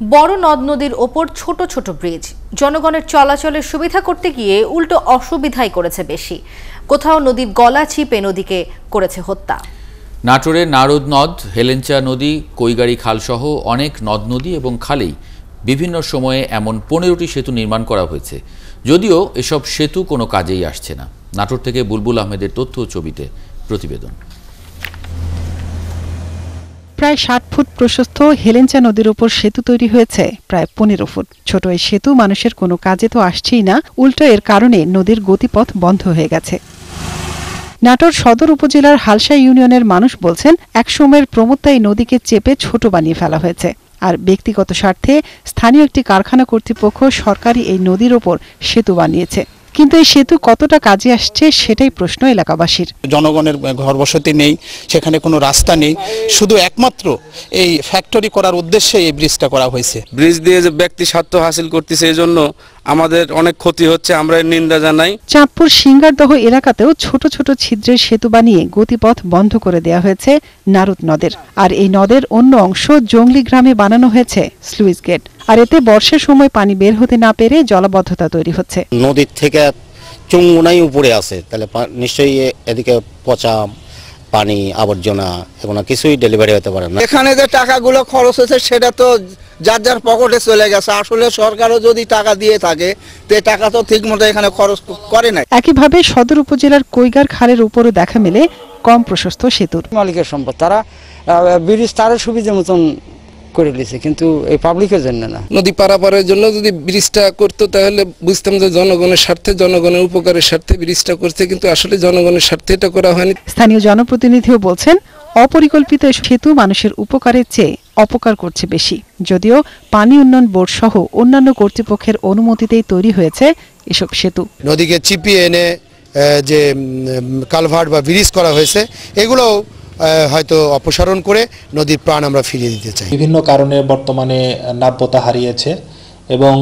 বড় নদ নদীর ওপর ছোট ছোট ব্রিজ জনগণের চলাচলের সুবিধা করতে গিয়ে উল্টো অসুবিধাই করেছে বেশি। কোথাও নদীর গলা চিপে নদীকে করেছে হত্যা। নাটোরের নারদ নদ, হেলেঞ্চা নদী, কৈগাড়ি খালসহ অনেক নদ নদী এবং খালেই বিভিন্ন সময়ে এমন 15টি সেতু নির্মাণ করা হয়েছে। যদিও এসব সেতু কোনো কাজেই আসছে না। নাটোর থেকে বুলবুল আহমেদের তথ্য ও ছবিতে প্রতিবেদন। প্রায় 60 ফুট প্রশস্ত হেলেঞ্চা নদীর উপর সেতু তৈরি হয়েছে প্রায় 15 ফুট। ছোট এই সেতু মানুষের কোনো কাজে তো আসছেই না, উল্টো এর কারণে নদীর গতিপথ বন্ধ হয়ে গেছে। নাটোর সদর উপজেলার হালসা ইউনিয়নের মানুষ বলছেন, একসময়ের প্রমত্তা এই নদীকে চেপে ছোট বানিয়ে ফেলা হয়েছে। আর ব্যক্তিগত স্বার্থে স্থানীয় একটি কারখানা কর্তৃপক্ষ সরকারি এই নদীর ওপর সেতু বানিয়েছে। কিন্তু এই সেতু কতটা কাজে আসছে সেটাই প্রশ্ন এলাকাবাসীর। জনগণের ঘরবসতি নেই, সেখানে কোনো রাস্তা নেই, শুধু একমাত্র এই ফ্যাক্টরি করার উদ্দেশ্যে এই ব্রিজটা করা হয়েছে। ব্রিজ দিয়ে যে ব্যক্তি স্বার্থ হাসিল করতেছে, এই জন্য আমাদের অনেক ক্ষতি হচ্ছে, আমরা এর নিন্দা জানাই। চাঁদপুর সিঙ্গারদহ এলাকাতেও ছোট ছোট ছিদ্রের সেতু বানিয়ে গতিপথ বন্ধ করে দেওয়া হয়েছে নারদ নদের। আর এই নদের অন্য অংশ জঙ্গলি গ্রামে বানানো হয়েছে স্লুইস গেট। আর এতে বর্ষার সময় পানি বের হতে না পেরে জলাবদ্ধতা তৈরি হচ্ছে। নদীর থেকে চুঙ্গুনাই উপরে আছে, তাহলে নিশ্চয়ই এদিকে পচা পানি, আবর্জনা এগুলো কিছুই ডেলিভারি হতে পারে না। এখানে যে টাকাগুলো খরচ হয়েছে সেটা তো যার যার পকেটে চলে গেছে। আসলে সরকারও যদি টাকা দিয়ে থাকে, তে টাকা তো ঠিক মতো এখানে খরচ করে না। একইভাবে সদর উপজেলার কৈগার খালের উপরও দেখা মেলে কম প্রশস্ত সেতুর। মালিকের সম্পদ, তারা ব্রিজ তারের সুবিধা মতন করে দিয়েছে, কিন্তু এই পাবলিকের জন্য না। নদী পারাপারের জন্য যদি ব্রিজটা করতো তাহলে বুঝতাম যে জনগণের স্বার্থে, জনগণের উপকারের স্বার্থে ব্রিজটা করছে, কিন্তু আসলে জনগণের স্বার্থে এটা করা হয়নি। স্থানীয় জনপ্রতিনিধিও বলছেন, অপরিকল্পিত সেতু মানুষের উপকারের চেয়ে অপকার করছে বেশি। যদিও পানি উন্নয়ন বোর্ড সহ অন্যান্য কর্তৃপক্ষের অনুমতিতেই তৈরি হয়েছে এসব সেতু। নদীকে চিপিয়ে এনে যে কালভার্ট বা ব্রিজ করা হয়েছে, এগুলো হয়তো অপসারণ করে নদীর প্রাণ আমরা ফিরিয়ে দিতে চাই। বিভিন্ন কারণে বর্তমানে নাব্যতা হারিয়েছে এবং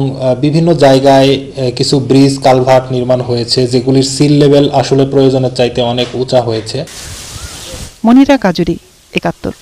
বিভিন্ন জায়গায় কিছু ব্রিজ কালভার্ট নির্মাণ হয়েছে, যেগুলির সিল লেভেল আসলে প্রয়োজনের চাইতে অনেক উঁচা হয়েছে। মনিরা কাজুরি, ৭১।